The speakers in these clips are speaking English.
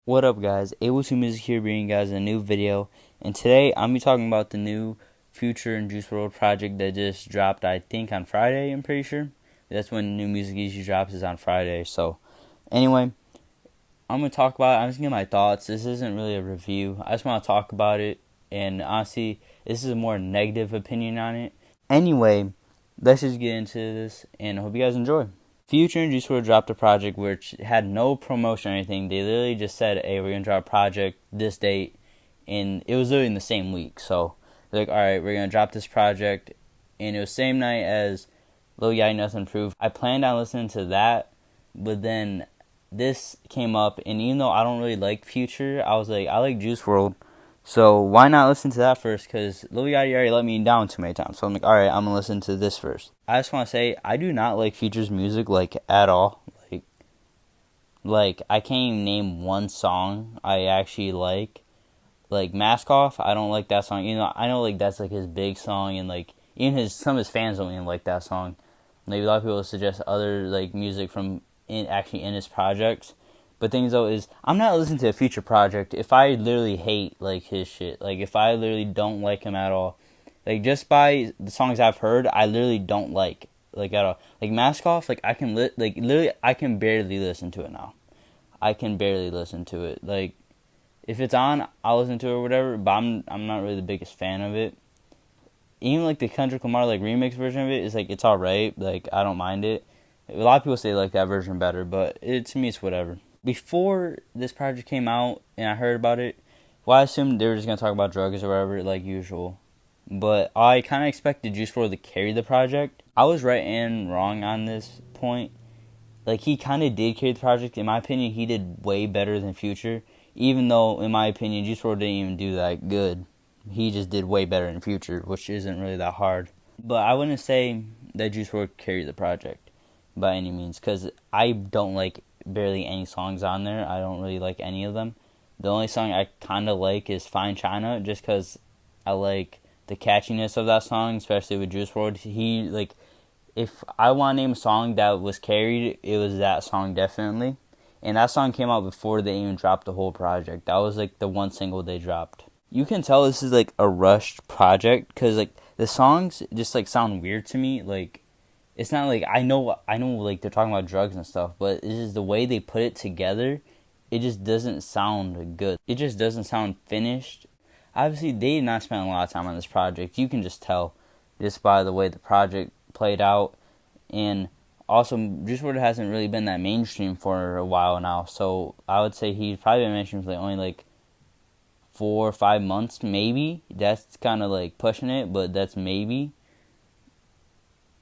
What up, guys? Able2 Music here, bringing you guys a new video. And today I'm gonna be talking about the new Future and Juice WRLD project that just dropped, I think, on Friday. I'm pretty sure that's when new music usually drops, is on Friday. So, anyway, I'm gonna talk about it. I'm just gonna get my thoughts. This isn't really a review. I just want to talk about it. And honestly, this is a more negative opinion on it. Anyway, let's just get into this, and I hope you guys enjoy. Future and Juice WRLD dropped a project which had no promotion or anything. They literally just said, hey, we're going to drop a project this date, and it was literally in the same week. So they're like, alright, we're going to drop this project, and it was same night as Lil Yachty Nothing Proof. I planned on listening to that, but then this came up, and even though I don't really like Future, I was like, I like Juice WRLD, so why not listen to that first? Because Lil Yachty already let me down too many times. So I'm like, alright, I'm going to listen to this first. I just want to say, I do not like Future's music, like, at all. Like, I can't even name one song I actually like. Like, Mask Off, I don't like that song. You know, I know, like, that's, like, his big song, and, like, even some of his fans don't even like that song. Maybe a lot of people suggest other, like, music from actually in his projects. But things though is, I'm not listening to a Future project if I literally hate, like, his shit. Like, if I literally don't like him at all. Like, just by the songs I've heard, I literally don't like at all. Like, Mask Off, like, literally, I can barely listen to it now. I can barely listen to it. Like, if it's on, I'll listen to it or whatever, but I'm not really the biggest fan of it. Even, like, the Kendrick Lamar, like, remix version of it is, like, it's alright. Like, I don't mind it. A lot of people say they like that version better, but to me, it's whatever. Before this project came out and I heard about it, well, I assumed they were just going to talk about drugs or whatever, like usual. But I kind of expected Juice WRLD to carry the project. I was right and wrong on this point. Like, he kind of did carry the project. In my opinion, he did way better than Future. Even though, in my opinion, Juice WRLD didn't even do that good. He just did way better than Future, which isn't really that hard. But I wouldn't say that Juice WRLD carried the project by any means, because I don't like barely any songs on there. I don't really like any of them. The only song I kind of like is Fine China, just because I like the catchiness of that song, especially with Juice WRLD. He, like, if I want to name a song that was carried, it was that song, definitely. And that song came out before they even dropped the whole project. That was, like, the one single they dropped. You can tell this is, like, a rushed project, because, like, the songs just, like, sound weird to me. Like, it's not like, I know, like, they're talking about drugs and stuff, but it's just the way they put it together, it just doesn't sound good. It just doesn't sound finished. Obviously, they did not spend a lot of time on this project. You can just tell just by the way the project played out. And also, Juice WRLD hasn't really been that mainstream for a while now, so I would say he's probably been mainstream for, like, only, like, 4 or 5 months, maybe. That's kind of, like, pushing it, but that's maybe.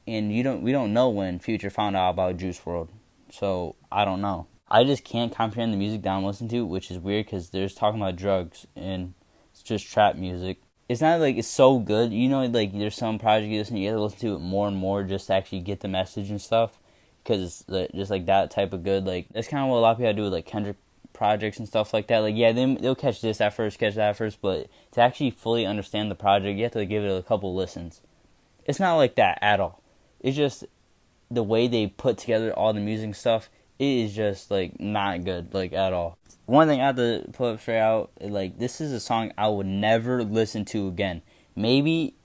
And we don't know when Future found out about Juice WRLD, so I don't know. I just can't comprehend the music that I'm listening to, which is weird because they're just talking about drugs and it's just trap music. It's not like it's so good, you know. Like, there's some project you listen to, you have to listen to it more and more just to actually get the message and stuff, because it's just like that type of good. Like, that's kind of what a lot of people do with, like, Kendrick projects and stuff like that. Like, yeah, they'll catch this at first, catch that at first, but to actually fully understand the project, you have to give it a couple listens. It's not like that at all. It's just the way they put together all the music and stuff, it is just, like, not good, like, at all. One thing I have to put straight out, like, this is a song I would never listen to again. Maybe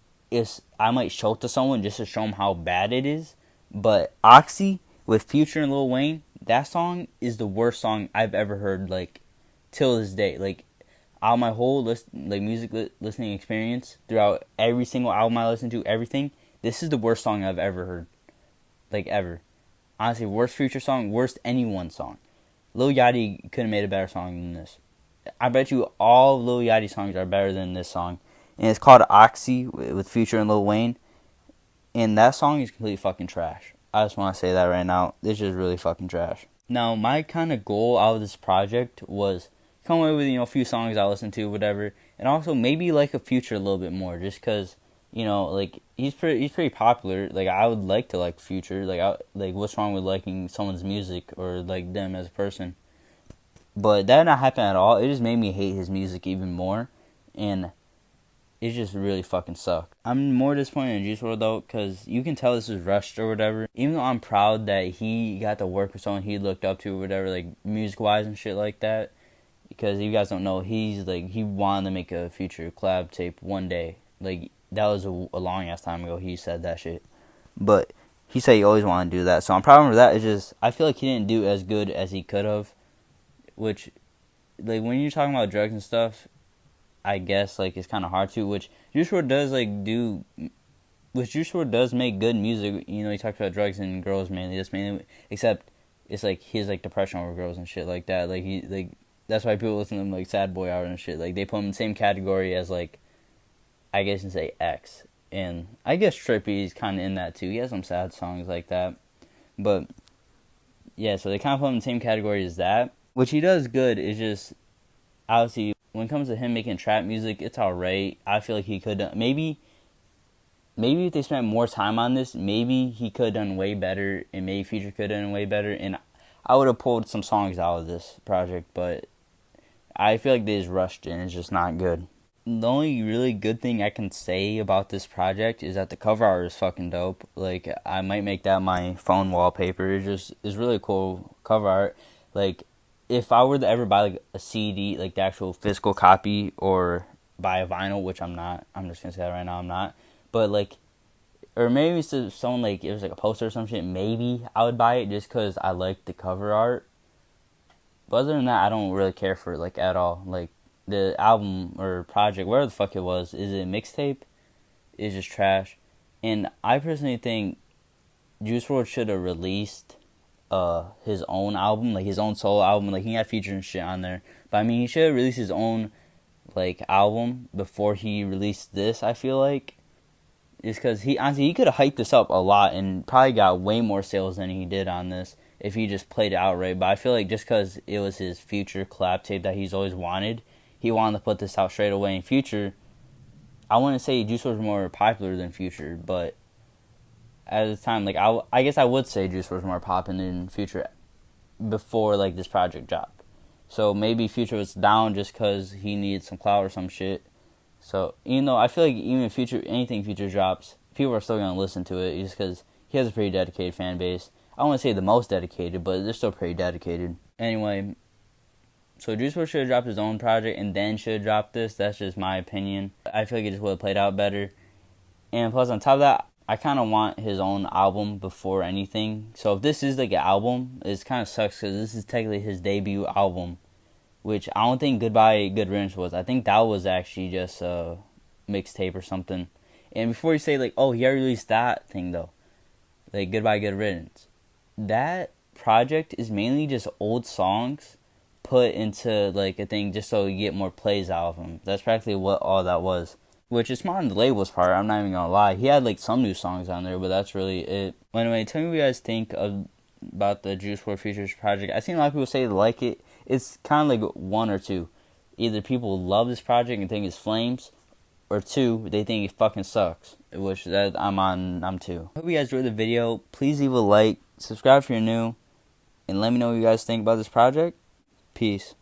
I might show it to someone just to show them how bad it is, but Oxy with Future and Lil Wayne, that song is the worst song I've ever heard, like, till this day. Like, out of my whole music listening experience, throughout every single album I listen to, everything, this is the worst song I've ever heard. Like, ever. Honestly, worst Future song, worst anyone's song. Lil Yachty could have made a better song than this. I bet you all Lil Yachty songs are better than this song. And it's called Oxy with Future and Lil Wayne. And that song is completely fucking trash. I just want to say that right now. It's just really fucking trash. Now, my kind of goal out of this project was come away with, you know, a few songs I listen to, whatever. And also maybe like a Future a little bit more, just because, you know, like, he's pretty popular. Like, I would like to like Future. Like, what's wrong with liking someone's music or like them as a person? But that did not happen at all. It just made me hate his music even more, and it just really fucking sucked. I'm more disappointed in Juice WRLD though, because you can tell this was rushed or whatever. Even though I'm proud that he got to work with someone he looked up to or whatever, like, music wise and shit like that, Because if you guys don't know, he wanted to make a Future collab tape one day. Like, that was a long ass time ago. He said that shit, but he said he always wanted to do that. So I'm proud of him for that. It's just I feel like he didn't do as good as he could have. Which, like, when you're talking about drugs and stuff, I guess like it's kind of hard to. Which Juice WRLD does which Juice WRLD does make good music. You know, he talks about drugs and girls mainly. That's mainly, except it's like his like depression over girls and shit like that. Like that's why people listen to him like Sad Boy Hour and shit. Like they put him in the same category as like, I guess you can say X. And I guess Trippy's kind of in that too. He has some sad songs like that. But yeah, so they kind of put him in the same category as that. Which he does good. It's just, obviously, when it comes to him making trap music, it's alright. I feel like he could, maybe if they spent more time on this, maybe he could have done way better, and maybe Future could have done way better, and I would have pulled some songs out of this project, but I feel like they just rushed it, and it's just not good. The only really good thing I can say about this project is that the cover art is fucking dope. Like, I might make that my phone wallpaper. It's really cool cover art. Like, if I were to ever buy like a CD, like the actual physical copy, or buy a vinyl, which I'm not, I'm just gonna say that right now, I'm not. But like, or maybe it's just someone like, it was like a poster or some shit, maybe I would buy it just because I like the cover art. But other than that, I don't really care for it, like, at all. Like, the album or project, whatever the fuck it was, is it a mixtape? It's just trash. And I personally think Juice WRLD should have released his own album, like his own solo album. Like, he had features and shit on there. But I mean, he should have released his own like album before he released this, I feel like. Just because he could have hyped this up a lot and probably got way more sales than he did on this if he just played it outright. But I feel like just because it was his Future collab tape that he's always wanted, he wanted to put this out straight away. In Future, I wouldn't say Juice was more popular than Future, but at the time, like, I guess I would say Juice was more popular than Future before like this project dropped. So maybe Future was down just because he needed some clout or some shit. So, you know, I feel like even if anything Future drops, people are still going to listen to it just because he has a pretty dedicated fan base. I don't want to say the most dedicated, but they're still pretty dedicated. Anyway, so Juice WRLD should have dropped his own project and then should have dropped this. That's just my opinion. I feel like it just would have played out better. And plus, on top of that, I kind of want his own album before anything. So if this is like an album, it kind of sucks because this is technically his debut album, which I don't think Goodbye Good Riddance was. I think that was actually just a mixtape or something. And before you say like, oh, he already released that thing though, like Goodbye Good Riddance, that project is mainly just old songs put into like a thing just so you get more plays out of them. That's practically what all that was. Which is smart on the label's part, I'm not even gonna lie. He had like some new songs on there, but that's really it. Anyway, tell me what you guys think about the Juice WRLD Futures project. I've seen a lot of people say they like it. It's kind of like one or two. Either people love this project and think it's flames, or two, they think it fucking sucks. Which that I'm two. Hope you guys enjoyed the video. Please leave a like, subscribe if you're new, and let me know what you guys think about this project. Peace.